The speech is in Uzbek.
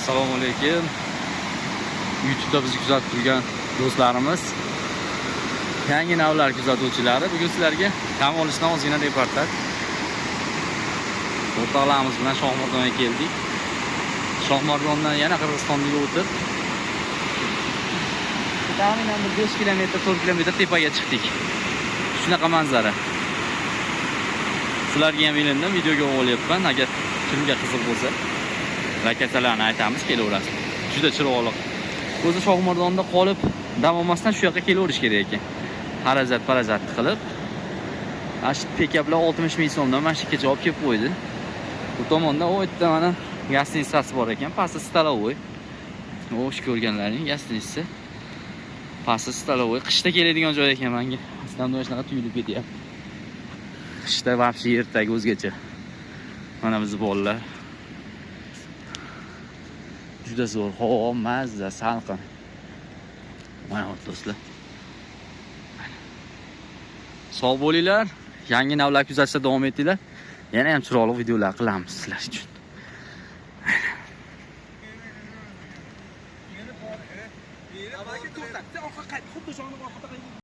Assalomu alaykum. YouTube'da bizni kuzatib turgan do'stlarimiz, yangi navlar kuzatuvchilari, bugun sizlarga dam olishdan ozgina reportaj. O'rtoqlarimiz bilan Shohmardonga keldik. Shohmardondan yana Qirg'izistonga o'tib, taxminan 5 kilometr, 4 kilometr tepaga chiqdik. Shunaqa manzara. Sizlarga ham ilindim, videoga olyapman. Agar kimga qiziq bo'lsa, lokatsiyalarni aytamiz, kelaverasiz. Juda chiroyli. O'zi Shohmardonda qolib, dam olmasdan shu yoqqa kelaverish kerak ekan. Xarajat qilib, ash pikaplar 60 ming so'mdan mana shu yerga javob kelib qo'ydi. Bu tomonda o yerda mana gastitsasi bor ekan, pasti stalovoy. O'sh ko'rganlaring gastitsi. Pasti stalovoy. Qishda keladigan joy ekan menga. Aslida shunaqa tuyulib ketyapti. Qishda vaqti ertaga o'zgacha. Mana biz bolalar. Juda zo'r, havo mazza, salqin. Mana do'stlar. Sog' bo'linglar. Yangi navlar kuzatishda davom etinglar. Yana ham chiroyli videolar qilamiz sizlar uchun.